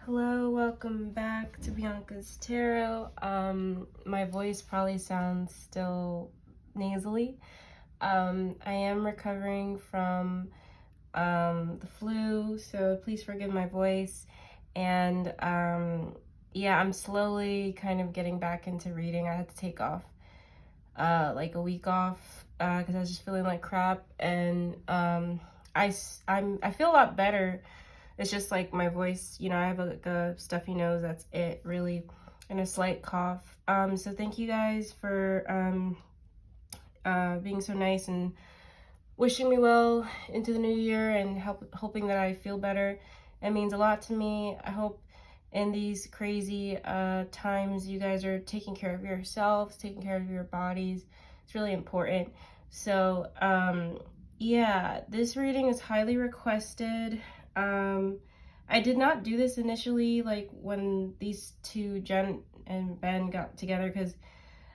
Hello, welcome back to Bianca's Tarot. My voice probably sounds still nasally. I am recovering from the flu, so please forgive my voice. And yeah, I'm slowly kind of getting back into reading. I had to take off like a week off because I was just feeling like crap, and I feel a lot better. It's just like my voice, I have a stuffy nose, that's it really, and a slight cough. So thank you guys for being so nice and wishing me well into the new year and hoping that I feel better. It means a lot to me. I hope in these crazy times you guys are taking care of yourselves, taking care of your bodies. It's really important. So yeah, this reading is highly requested. I did not do this initially, like when these two, Jen and Ben, got together, because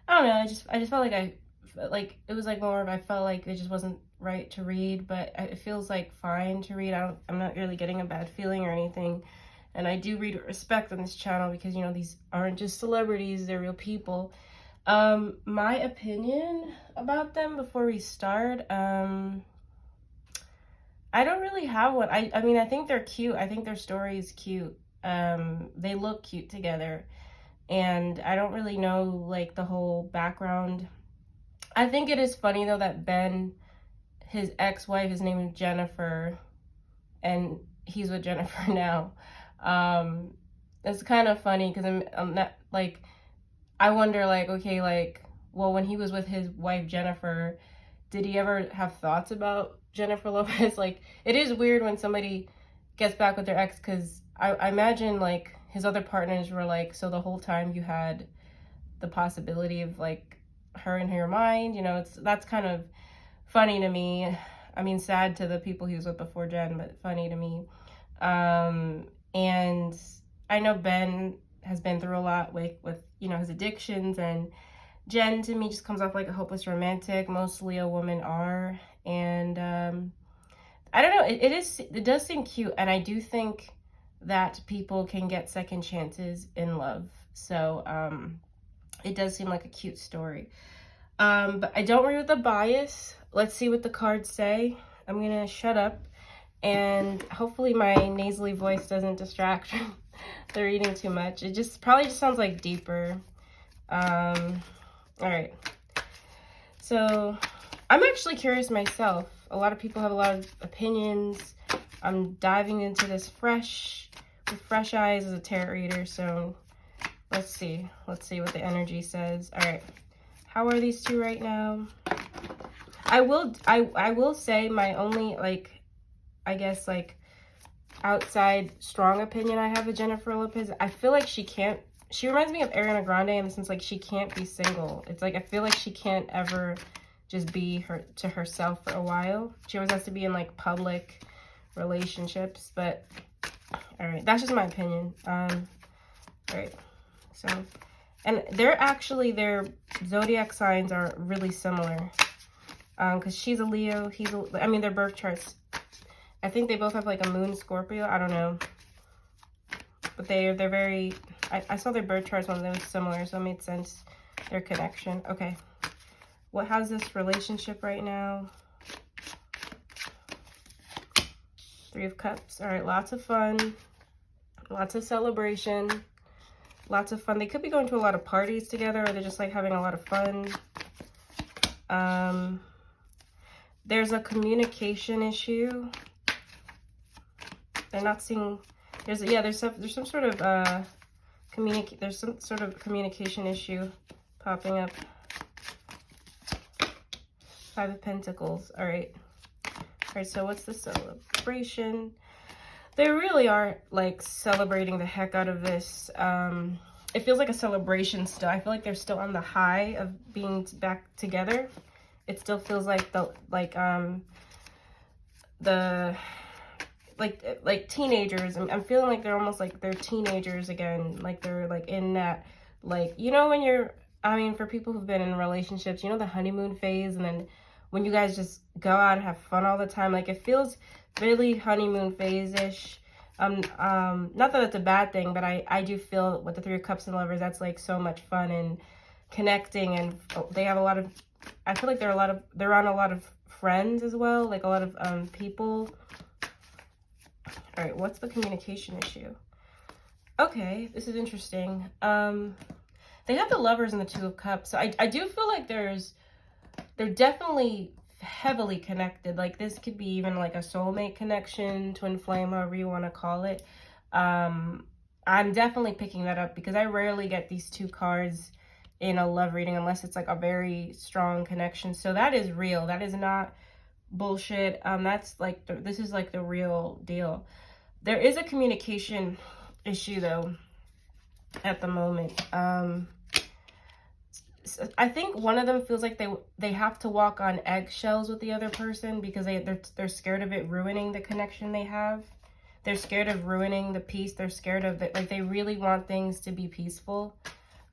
I don't know, I just felt like it was like more of, I felt like it just wasn't right to read, but it feels like fine to read. I'm not really getting a bad feeling or anything. And I do read with respect on this channel because, these aren't just celebrities, they're real people. My opinion about them before we start, I don't really have one. I mean, I think they're cute. I think their story is cute. They look cute together. And I don't really know, like, the whole background. I think it is funny, though, that Ben, his ex-wife, his name is Jennifer, and he's with Jennifer now. It's kind of funny because I'm not, like, I wonder, like, okay, like, well, when he was with his wife, Jennifer, did he ever have thoughts about Jennifer Lopez? Like, it is weird when somebody gets back with their ex, because I imagine, like, his other partners were like, so the whole time you had the possibility of, like, her in your mind, that's kind of funny to me. I mean, sad to the people he was with before Jen, but funny to me. And I know Ben has been through a lot with his addictions, and Jen to me just comes off like a hopeless romantic. Most Leo women are, and I don't know. It does seem cute, and I do think that people can get second chances in love. So it does seem like a cute story. But I don't read with a bias. Let's see what the cards say. I'm gonna shut up, and hopefully my nasally voice doesn't distract the reading too much. It probably just sounds like deeper. All right, so I'm actually curious myself. A lot of people have a lot of opinions. I'm diving into this with fresh eyes as a tarot reader, so let's see what the energy says. All right, how are these two right now? I will say my only, like, I guess, like, outside strong opinion I have of Jennifer Lopez, I feel like she reminds me of Ariana Grande in the sense, like, she can't be single. It's like, I feel like she can't ever just be to herself for a while. She always has to be in, like, public relationships. But all right, that's just my opinion. All right, so, and their zodiac signs are really similar, because she's a Leo, I mean, their birth charts, I think they both have, like, a moon Scorpio. I don't know, but they're very, I saw their birth charts when they were similar, so it made sense, their connection. Okay, how's this relationship right now? Three of Cups. All right, lots of fun, lots of celebration, lots of fun. They could be going to a lot of parties together, or they're just, like, having a lot of fun. There's a communication issue. They're not seeing, there's some sort of communication issue popping up. Five of Pentacles. All right, so what's the celebration? They really are, like, celebrating the heck out of this. It feels like a celebration still. I feel like they're still on the high of being back together. It still feels like like teenagers. I'm feeling like they're almost like they're teenagers again. Like they're, like, in that, like, when you're, I mean, for people who've been in relationships, the honeymoon phase, and then when you guys just go out and have fun all the time, like, it feels really honeymoon phase-ish. Not that it's a bad thing, but I do feel with the Three of Cups and Lovers, that's like so much fun and connecting, and they have a lot of, I feel like they're on a lot of friends as well, like a lot of people. All right, what's the communication issue? Okay, this is interesting. They have the Lovers and the Two of Cups, so I do feel like they're definitely heavily connected. Like this could be even like a soulmate connection, twin flame, however you want to call it. I'm definitely picking that up because I rarely get these two cards in a love reading unless it's like a very strong connection. So that is real. That is not bullshit. That's like this is like the real deal. There is a communication issue though at the moment. I think one of them feels like they have to walk on eggshells with the other person because they're scared of it ruining the connection they have. They're scared of ruining the peace. They're scared of it. Like they really want things to be peaceful.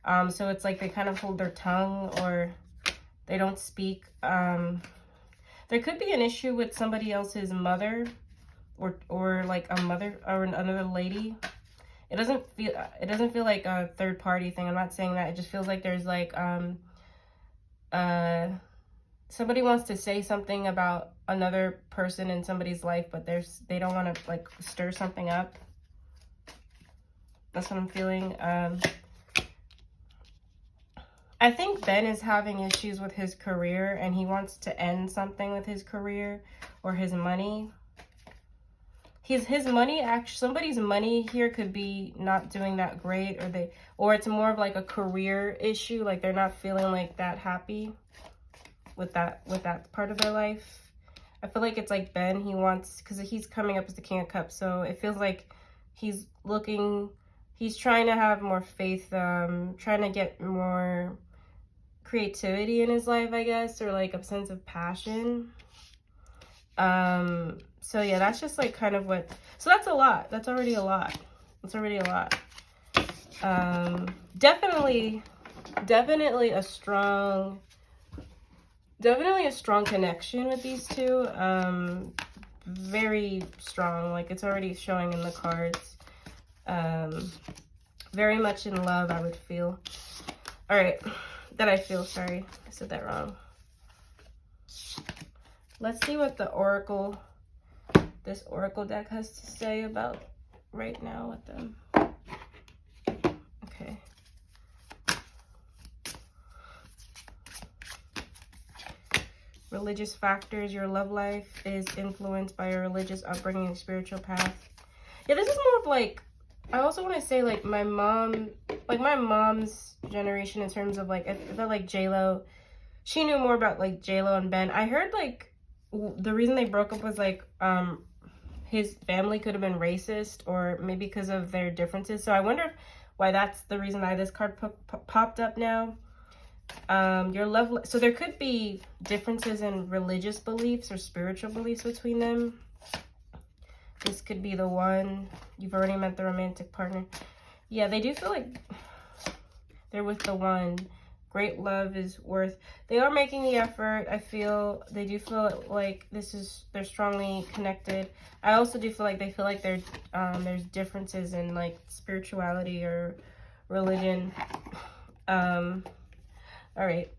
So it's like they kind of hold their tongue or they don't speak. There could be an issue with somebody else's mother or like a mother or another lady. It doesn't feel like a third party thing. I'm not saying that. It just feels like there's like somebody wants to say something about another person in somebody's life, but they don't want to like stir something up. That's what I'm feeling. I think Ben is having issues with his career and he wants to end something with his career or his money. His money, actually, somebody's money here could be not doing that great, or it's more of like a career issue, like they're not feeling like that happy with that part of their life. I feel like it's like Ben, because he's coming up as the King of Cups, so it feels like he's trying to have more faith, trying to get more creativity in his life, I guess, or like a sense of passion. So yeah, that's just like kind of so that's a lot. That's already a lot. It's already a lot. Definitely a strong connection with these two. Very strong. Like it's already showing in the cards. Very much in love, I would feel. All right. Sorry. I said that wrong. Let's see what this Oracle deck has to say about right now with them. Okay. Religious factors. Your love life is influenced by your religious upbringing and spiritual path. Yeah, this is more of like, I also want to say like my mom's generation in terms of like, I felt like J-Lo, she knew more about like J-Lo and Ben. I heard like the reason they broke up was like his family could have been racist or maybe because of their differences. So I wonder why that's the reason why this card popped up now. Your love, so there could be differences in religious beliefs or spiritual beliefs between them. This could be the one. You've already met the romantic partner. Yeah, they do feel like they're with the one. Great love is worth. They are making the effort. They do feel like they're strongly connected. I also do feel like they feel like there's differences in like spirituality or religion. All right.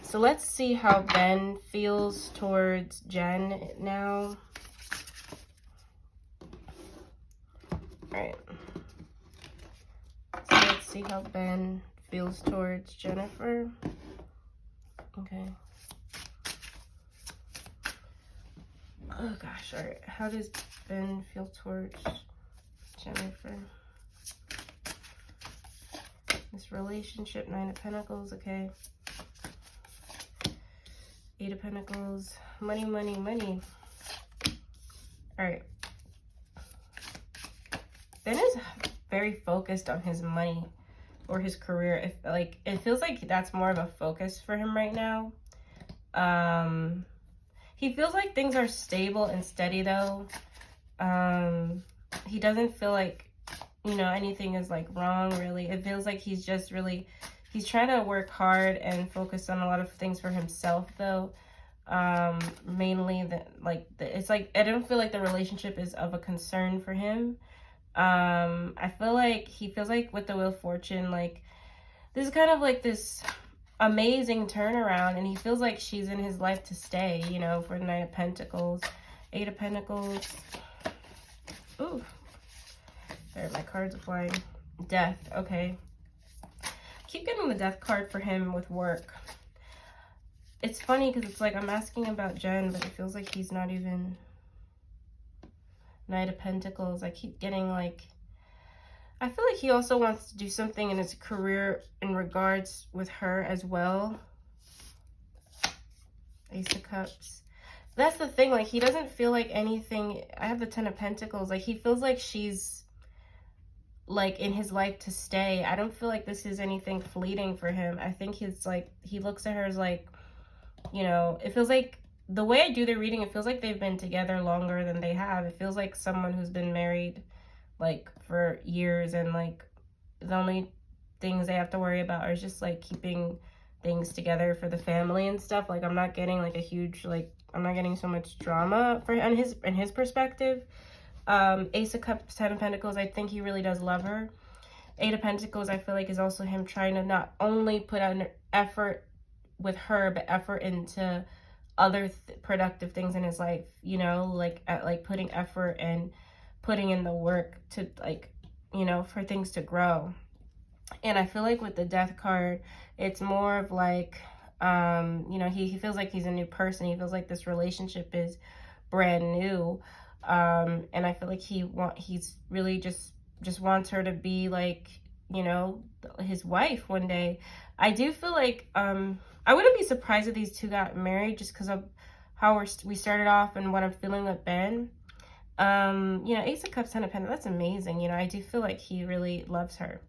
So let's see how Ben feels towards Jen now. All right. So let's see how Ben feels towards Jennifer. Okay. Oh gosh, all right. How does Ben feel towards Jennifer? This relationship, 9 of Pentacles, okay. 8 of Pentacles, money, money, money. All right. Ben is very focused on his money or his career. It feels like that's more of a focus for him right now. He feels like things are stable and steady though. He doesn't feel like, anything is like wrong really. It feels like he's trying to work hard and focus on a lot of things for himself though. Mainly that, like, it's like, I don't feel like the relationship is of a concern for him. I feel like he feels like with the Wheel of Fortune, like, this is kind of like this amazing turnaround, and he feels like she's in his life to stay, you know, for the Knight of Pentacles. Eight of Pentacles. Ooh. There, my cards are flying. Death. Okay. Keep getting the Death card for him with work. It's funny because it's like I'm asking about Jen, but it feels like he's not even Knight of Pentacles. I keep getting like, I feel like he also wants to do something in his career in regards with her as well. Ace of Cups. That's the thing, like, he doesn't feel like anything. I have the Ten of Pentacles. Like, he feels like she's, like, in his life to stay. I don't feel like this is anything fleeting for him. I think he's, like, he looks at her as, like, you know, it feels like, the way I do the reading, it feels like they've been together longer than they have. It feels like someone who's been married, like, for years, and, like, the only things they have to worry about are just, like, keeping things together for the family and stuff. Like, I'm not getting, like, a huge, like, I'm not getting so much drama for in his perspective. Ace of Cups, Ten of Pentacles, I think he really does love her. Eight of Pentacles, I feel like, is also him trying to not only put out an effort with her, but effort into other productive things in his life, you know, like putting effort and putting in the work to, like, you know, for things to grow. And I feel like with the Death card, it's more of like, you know, he feels like he's a new person. He feels like this relationship is brand new. And I feel like he's really just wants her to be, like, you know, his wife one day. I do feel like, I wouldn't be surprised if these two got married just because of how we started off and what I'm feeling with Ben. You know, Ace of Cups, Ten of Pentacles, that's amazing. You know, I do feel like he really loves her.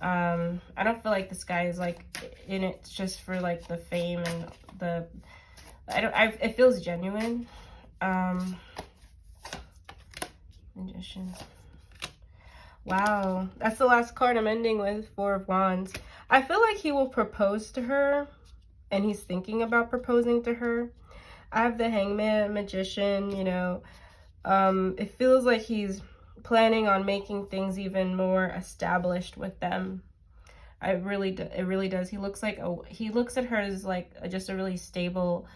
I don't feel like this guy is, like, in it just for, like, the fame and the, it feels genuine. Magician. Wow, that's the last card I'm ending with, Four of Wands. I feel like he will propose to her, and he's thinking about proposing to her. I have the Hangman, Magician, you know. It feels like he's planning on making things even more established with them. It really does. He looks at her as, like, just a really stable,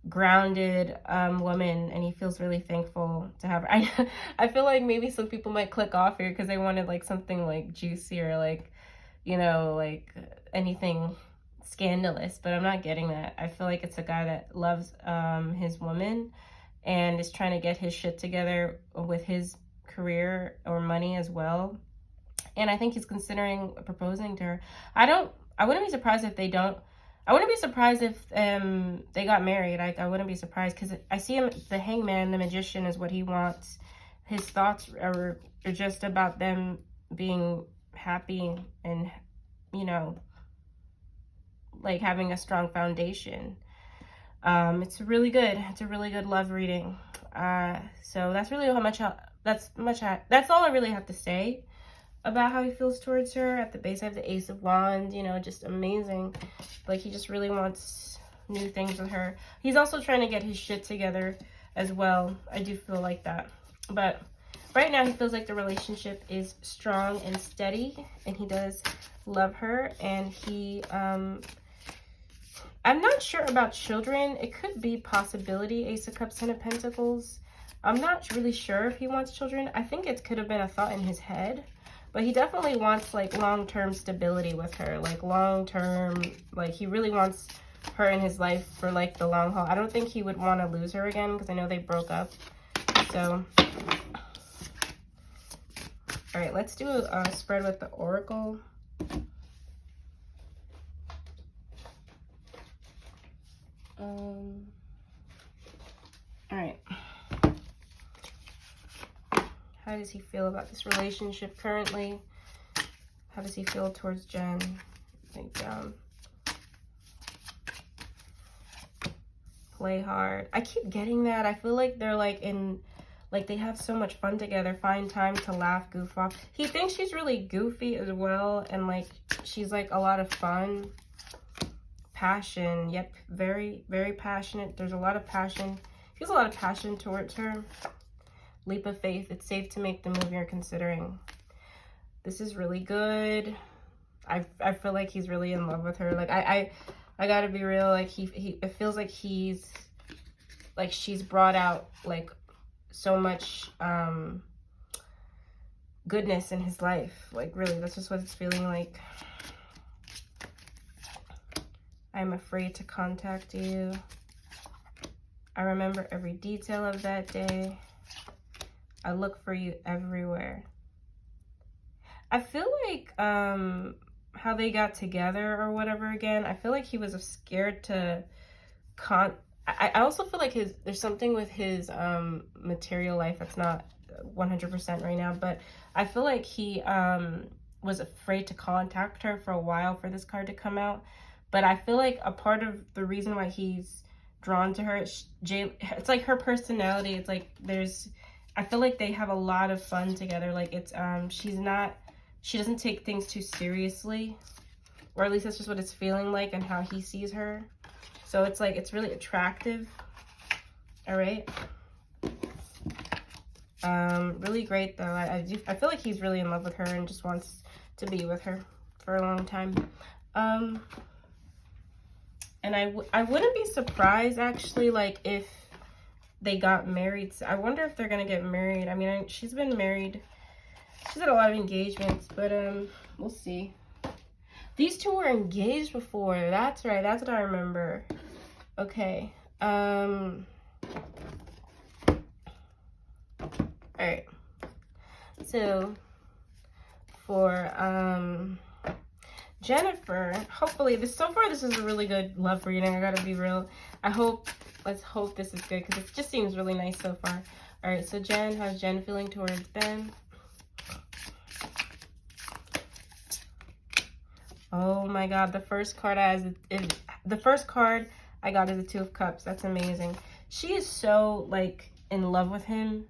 grounded woman, and he feels really thankful to have her. I feel like maybe some people might click off here because they wanted, like, something, like, juicy or, like, you know, like, anything scandalous, but I'm not getting that. I feel like it's a guy that loves his woman and is trying to get his shit together with his career or money as well. And I think he's considering proposing to her. I wouldn't be surprised if they don't. I wouldn't be surprised if they got married. I wouldn't be surprised because I see him, the Hangman, the Magician is what he wants. His thoughts are just about them being happy and, you know, like, having a strong foundation. It's really good. It's a really good love reading. So that's really that's all I really have to say about how he feels towards her. At the base, I have the Ace of Wands, you know, just amazing. Like, he just really wants new things with her. He's also trying to get his shit together as well. I do feel like that. But right now, he feels like the relationship is strong and steady, and he does love her. And he, I'm not sure about children. It could be possibility, Ace of Cups, Ten of Pentacles. I'm not really sure if he wants children. I think it could have been a thought in his head. But he definitely wants, like, long-term stability with her. Like, long-term, like, he really wants her in his life for, like, the long haul. I don't think he would want to lose her again because I know they broke up. So, all right, let's do a spread with the Oracle. All right. How does he feel about this relationship currently? How does he feel towards Jen? I think, play hard. I keep getting that. I feel like they're, like, in, like, they have so much fun together. Find time to laugh, goof off. He thinks she's really goofy as well. And, like, she's, like, a lot of fun. passion. Yep, very, very passionate. There's a lot of passion. He has a lot of passion towards her. Leap of faith. It's safe to make the move you're considering. This is really good. I feel like he's really in love with her. Like, I gotta be real. Like, it feels like he's, like, she's brought out, like, so much, goodness in his life. Like, really, that's just what it's feeling like. I'm afraid to contact you. I remember every detail of that day. I look for you everywhere. I feel like how they got together or whatever again, I feel like he was scared to I also feel like there's something with his material life that's not 100% right now, but I feel like he was afraid to contact her for a while for this card to come out. But I feel like a part of the reason why he's drawn to her, it's like her personality. It's like I feel like they have a lot of fun together. Like, it's she doesn't take things too seriously, or at least that's just what it's feeling like and how he sees her. So it's like, it's really attractive. All right. Really great though. I feel like he's really in love with her and just wants to be with her for a long time. And I wouldn't be surprised, actually, like, if they got married. I wonder if they're going to get married. I mean, she's been married. She's had a lot of engagements, but we'll see. These two were engaged before. That's right. That's what I remember. Okay. All right. So, for Jennifer, hopefully so far this is a really good love reading. I gotta be real. Let's hope this is good, because it just seems really nice so far. All right, so Jen, how's Jen feeling towards Ben? Oh my God, the first card I got is the Two of Cups. That's amazing. She is so, like, in love with him.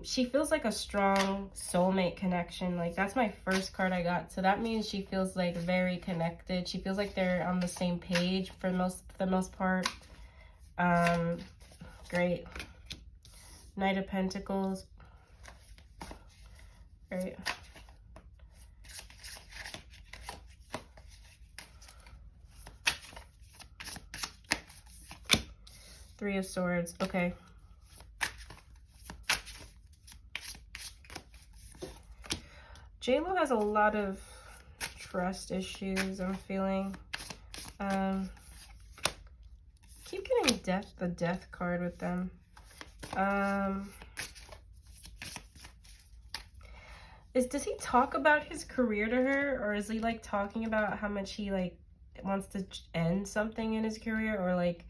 She feels like a strong soulmate connection. Like, that's my first card I got. So that means she feels like very connected. She feels like they're on the same page for the most part. Great. Knight of Pentacles. Right. Three of Swords. Okay. J-Lo has a lot of trust issues, I'm feeling. Keep getting the death card with them. Does he talk about his career to her, or is he, like, talking about how much he, like, wants to end something in his career, or, like,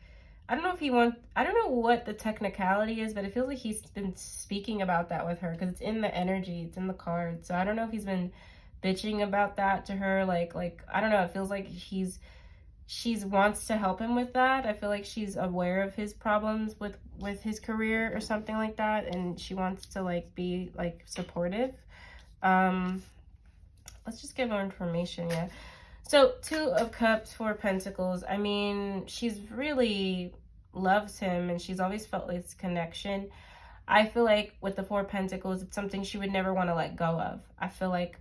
I don't know what the technicality is, but it feels like he's been speaking about that with her, because it's in the energy, it's in the card. So I don't know if he's been bitching about that to her. Like, I don't know. It feels like she wants to help him with that. I feel like she's aware of his problems with his career or something like that, and she wants to, like, be, like, supportive. Let's just get more information. Yeah. So, Two of Cups, Four of Pentacles. I mean, she's really loves him, and she's always felt this connection. I feel like with the Four of Pentacles, it's something she would never want to let go of. I feel like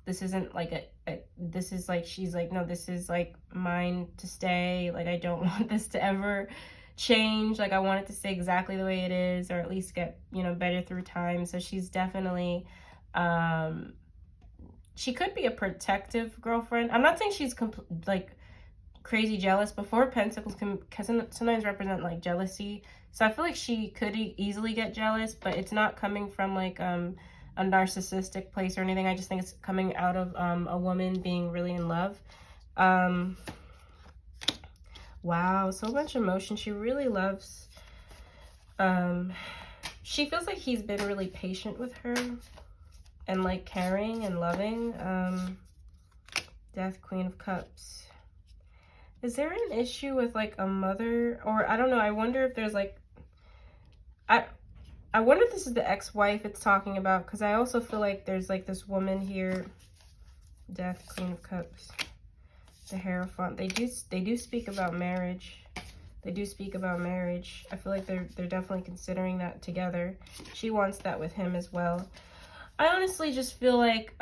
this isn't like this is like, she's like, no, this is like mine to stay. Like, I don't want this to ever change. Like, I want it to stay exactly the way it is, or at least get, you know, better through time. So she's definitely she could be a protective girlfriend. I'm not saying she's like crazy jealous, but Four of Pentacles can sometimes represent, like, jealousy. So I feel like she could easily get jealous, but it's not coming from, like, a narcissistic place or anything. I just think it's coming out of a woman being really in love. Wow, so much emotion. She really loves, she feels like he's been really patient with her and, like, caring and loving. Death, Queen of Cups. Is there an issue with, like, a mother? Or, I don't know, I wonder if there's, like, I wonder if this is the ex-wife it's talking about, because I also feel like there's, like, this woman here. Death, Queen of Cups. The Hierophant. They do speak about marriage. They do speak about marriage. I feel like they're definitely considering that together. She wants that with him as well. I honestly just feel like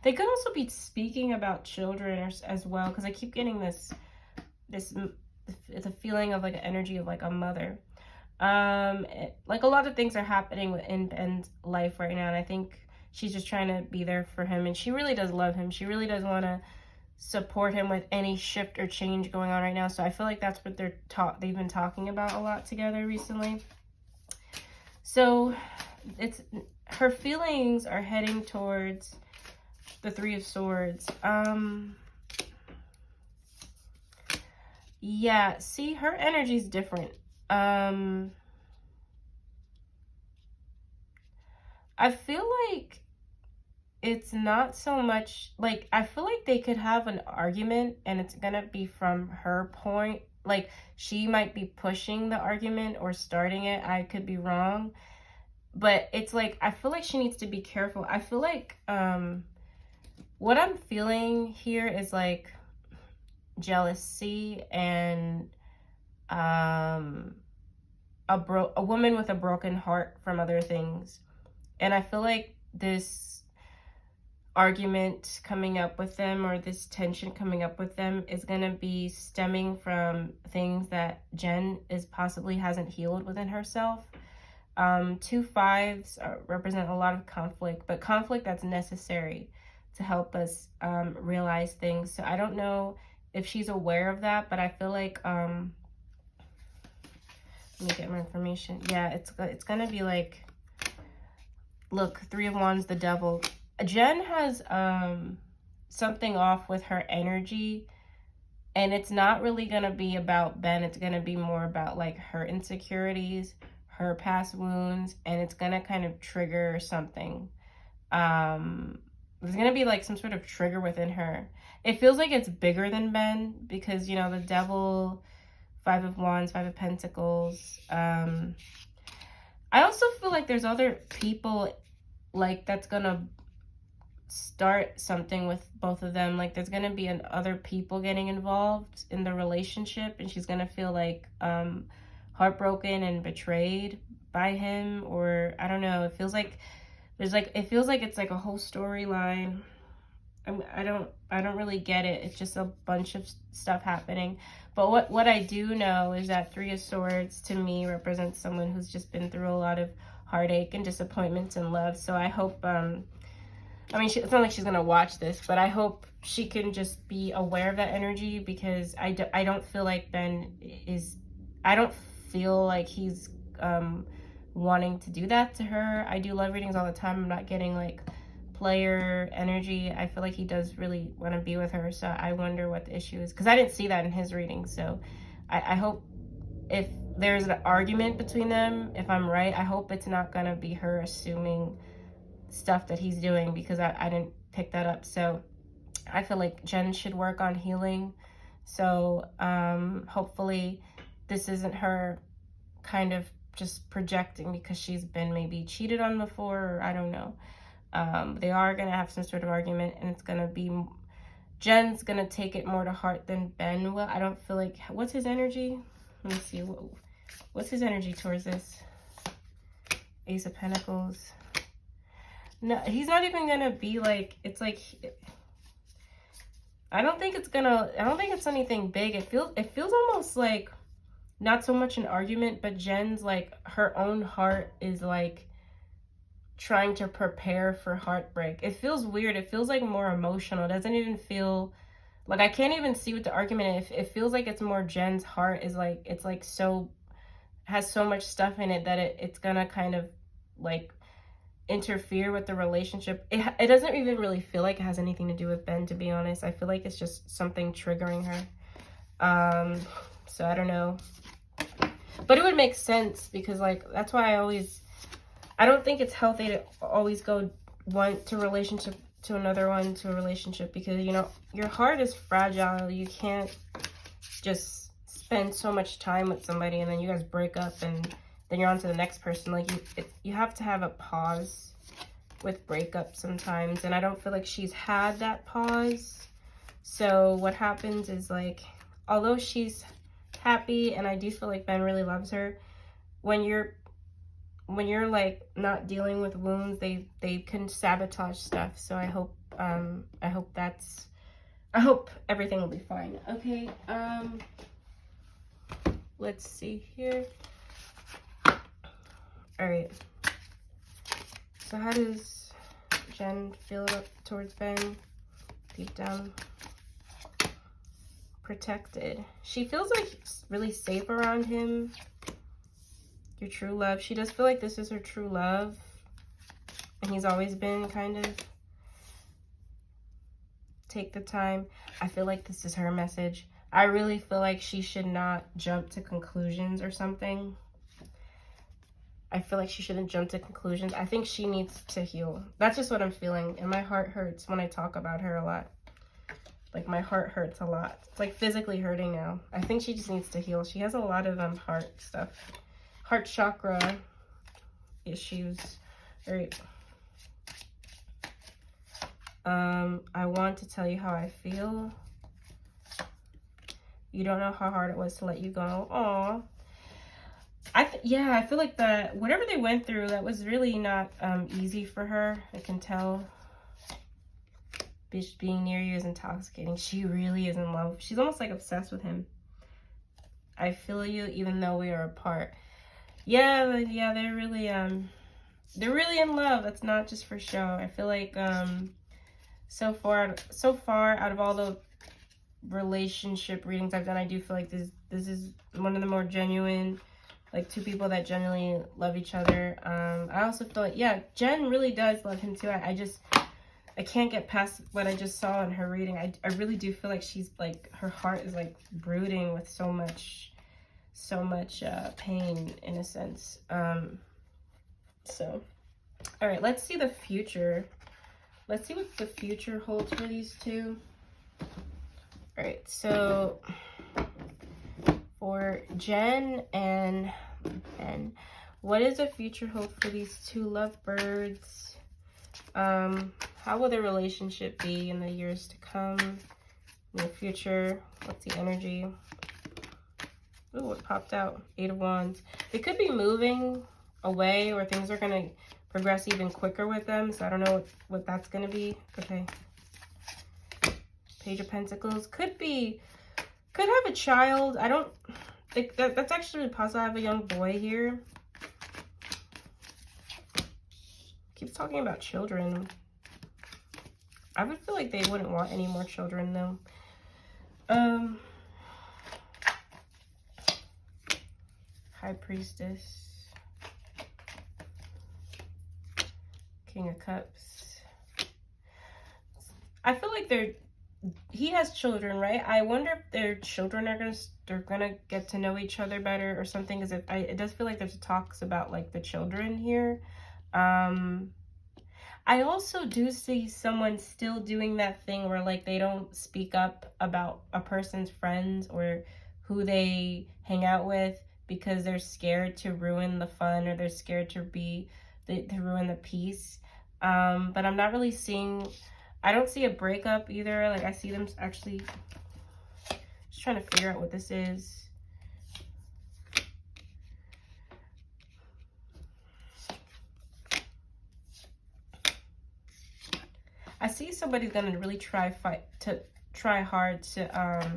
they could also be speaking about children as well, because I keep getting the feeling of like an energy of like a mother. Like a lot of things are happening in Ben's life right now, and I think she's just trying to be there for him, and she really does love him. She really does want to support him with any shift or change going on right now. So I feel like that's what they've been talking about a lot together recently. So her feelings are heading towards the Three of Swords. Yeah, see, her energy is different. I feel like it's not so much like, I feel like they could have an argument and it's gonna be from her point. Like, she might be pushing the argument or starting it. I could be wrong, but it's like, I feel like she needs to be careful. I feel like what I'm feeling here is like jealousy and a woman with a broken heart from other things. And I feel like this argument coming up with them, or this tension coming up with them, is going to be stemming from things that Jen possibly hasn't healed within herself. 2 5s represent a lot of conflict, but conflict that's necessary to help us realize things. So I don't know if she's aware of that, but I feel like let me get more information. Yeah, it's gonna be like, look, 3 of Wands, the Devil. Jen has something off with her energy, and it's not really gonna be about Ben. It's gonna be more about like her insecurities, her past wounds, and it's gonna kind of trigger something. There's gonna be like some sort of trigger within her. It feels like it's bigger than Ben, because, you know, the Devil, 5 of Wands, 5 of Pentacles. I also feel like there's other people like that's gonna start something with both of them. Like, there's gonna be other people getting involved in the relationship, and she's gonna feel like heartbroken and betrayed by him, or I don't know. It feels like it feels like it's like a whole storyline. I don't really get it. It's just a bunch of stuff happening. But what I do know is that 3 of Swords to me represents someone who's just been through a lot of heartache and disappointments in love. So I hope I mean, it's not like she's gonna watch this, but I hope she can just be aware of that energy, because I don't feel like Ben is, I don't feel like he's wanting to do that to her. I do love readings all the time. I'm not getting like player energy. I feel like he does really want to be with her. So I wonder what the issue is, because I didn't see that in his reading. So I hope, if there's an argument between them, if I'm right, I hope it's not gonna be her assuming stuff that he's doing, because I didn't pick that up. So I feel like Jen should work on healing. So hopefully this isn't her kind of just projecting because she's been maybe cheated on before, or I don't know. They are going to have some sort of argument, and it's going to be, Jen's going to take it more to heart than Ben will. I don't feel like, what's his energy? Let me see. What's his energy towards this? Ace of Pentacles. No, he's not even going to be like, it's like, I don't think it's anything big. It feels almost like not so much an argument, but Jen's like, her own heart is like trying to prepare for heartbreak. It feels weird. It feels like more emotional. It doesn't even feel like, I can't even see what the argument is. It feels like it's more Jen's heart is like, it's like so, has so much stuff in it that it's gonna kind of like interfere with the relationship. It doesn't even really feel like it has anything to do with Ben, to be honest. I feel like it's just something triggering her. So I don't know, but it would make sense, because like, that's why I don't think it's healthy to always go one to relationship to another one to a relationship, because, you know, your heart is fragile. You can't just spend so much time with somebody and then you guys break up and then you're on to the next person. Like, you have to have a pause with breakups sometimes, and I don't feel like she's had that pause. So what happens is, like, although she's happy and I do feel like Ben really loves her, when you're like not dealing with wounds, they can sabotage stuff. So I hope everything will be fine. Okay, let's see here. All right, so how does Jen feel towards Ben deep down? Protected. She feels like really safe around him. Your true love. She does feel like this is her true love, and he's always been kind of. Take the time. I feel like this is her message. I really feel like she should not jump to conclusions or something. I feel like she shouldn't jump to conclusions. I think she needs to heal. That's just what I'm feeling, and my heart hurts when I talk about her a lot. Like, my heart hurts a lot. It's like physically hurting now. I think she just needs to heal. She has a lot of heart stuff. Heart chakra issues. All right. I want to tell you how I feel. You don't know how hard it was to let you go. Aw. Yeah, I feel like that whatever they went through, that was really not easy for her. I can tell. Being near you is intoxicating. She really is in love. She's almost like obsessed with him. I feel you even though we are apart. Yeah, they're really in love. That's not just for show. I feel like so far out of all the relationship readings I've done, I do feel like this is one of the more genuine, like, two people that genuinely love each other. I also feel like, yeah, Jen really does love him too. I can't get past what I just saw in her reading. I really do feel like she's like, her heart is like brooding with so much pain in a sense. So, all right, let's see the future. Let's see what the future holds for these two. All right, so for Jen and Ben, what does the future hold for these two lovebirds? How will their relationship be in the years to come, in the future? What's the energy? Ooh, it popped out. 8 of Wands. They could be moving away, or things are going to progress even quicker with them. So I don't know what that's going to be. Okay. Page of Pentacles. Could have a child. I don't think that's actually possible. I have a young boy here. Keeps talking about children. I would feel like they wouldn't want any more children though. High Priestess. King of Cups. I feel like he has children, right? I wonder if their children are gonna get to know each other better or something, because it does feel like there's talks about like the children here. I also do see someone still doing that thing where like they don't speak up about a person's friends or who they hang out with because they're scared to ruin the fun, or they're scared to ruin the peace. But I'm not really seeing, I don't see a breakup either. Like, I see them actually just trying to figure out what this is. I see somebody's gonna really try hard to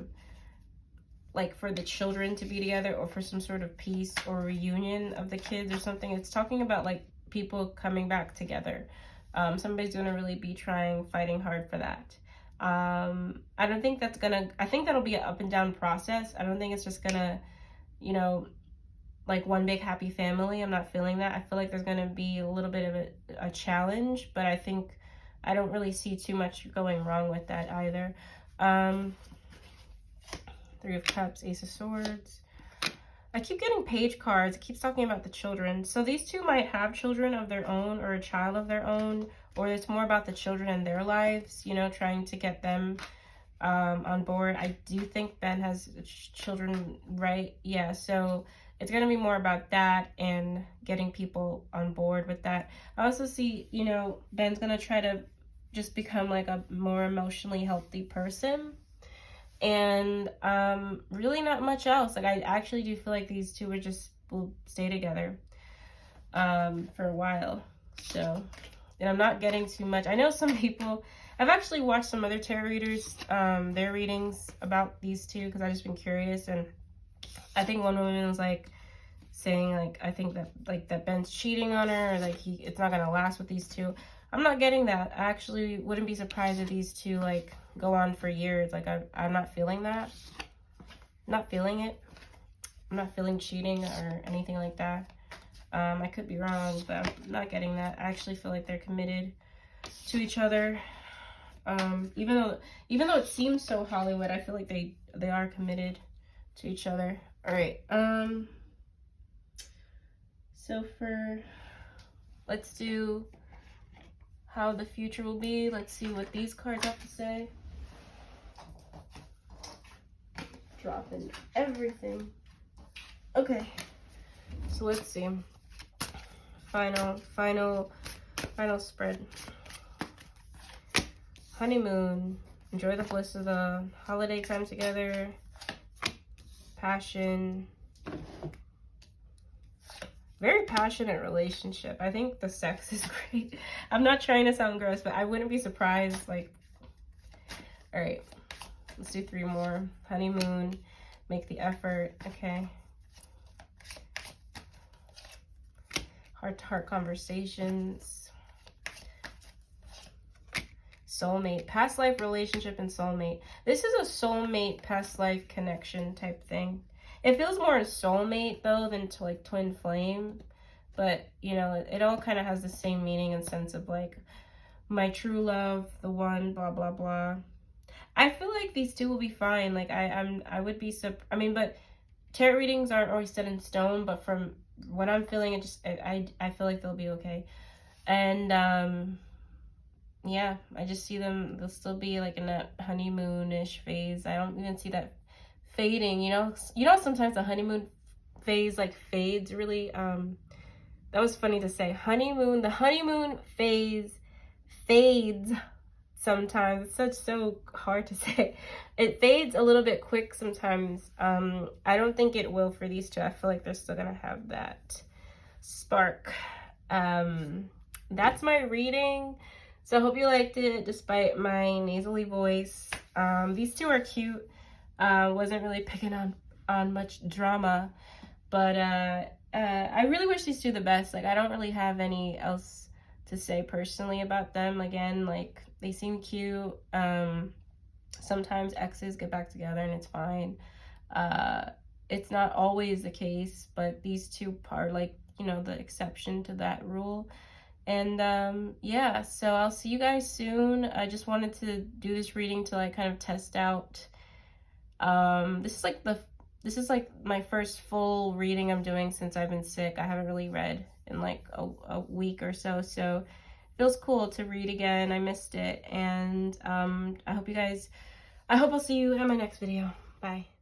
like for the children to be together, or for some sort of peace or reunion of the kids or something. It's talking about like people coming back together. Somebody's gonna really be fighting hard for that. I don't think that's gonna, I think that'll be an up and down process. I don't think it's just gonna, you know, like one big happy family. I'm not feeling that. I feel like there's gonna be a little bit of a challenge, but I don't really see too much going wrong with that either. 3 of Cups, Ace of Swords. I keep getting page cards. It keeps talking about the children. So these two might have children of their own, or a child of their own, or it's more about the children in their lives, you know, trying to get them on board. I do think Ben has children, right? Yeah, so it's going to be more about that and getting people on board with that. I also see, you know, Ben's going to try to just become like a more emotionally healthy person. And really not much else. Like, I actually do feel like these two will stay together for a while. So, and I'm not getting too much. I know some people, I've actually watched some other tarot readers, their readings about these two, because I've just been curious. And I think one woman was like saying, like, I think that, like, that Ben's cheating on her, or like it's not gonna last with these two. I'm not getting that. I actually wouldn't be surprised if these two like go on for years. Like, I'm not feeling that. I'm not feeling it. I'm not feeling cheating or anything like that. I could be wrong, but I'm not getting that. I actually feel like they're committed to each other. Even though it seems so Hollywood, I feel like they are committed to each other. All right. So let's do how the future will be. Let's see what these cards have to say. Dropping everything. Okay. So let's see. Final spread. Honeymoon. Enjoy the bliss of the holiday time together. Passion. Very passionate relationship. I think the sex is great. I'm not trying to sound gross, but I wouldn't be surprised. Like, all right, let's do 3 more. Honeymoon. Make the effort. Okay. Heart-to-heart conversations. Soulmate. Past life relationship and soulmate. This is a soulmate past life connection type thing. It feels more a soulmate though than to like twin flame. But you know, it all kind of has the same meaning and sense of like my true love, the one, blah blah blah. I feel like these two will be fine. Like I would be I mean, but tarot readings aren't always set in stone, but from what I'm feeling, I feel like they'll be okay. And yeah, I just see they'll still be like in that honeymoon-ish phase. I don't even see that fading, you know. Sometimes the honeymoon phase like fades really. That was funny to say. The honeymoon phase fades sometimes. It's so hard to say. It fades a little bit quick sometimes. I don't think it will for these two. I feel like they're still gonna have that spark. That's my reading. So I hope you liked it despite my nasally voice. These two are cute. Wasn't really picking on much drama, but I really wish these two the best. Like, I don't really have any else to say personally about them. Again, like, they seem cute. Sometimes exes get back together and it's fine. It's not always the case, but these two are like, you know, the exception to that rule. And yeah, so I'll see you guys soon. I just wanted to do this reading to like kind of test out. This is like my first full reading I'm doing since I've been sick. I haven't really read in like a week or so, so it feels cool to read again. I missed it, and I hope I'll see you in my next video. Bye.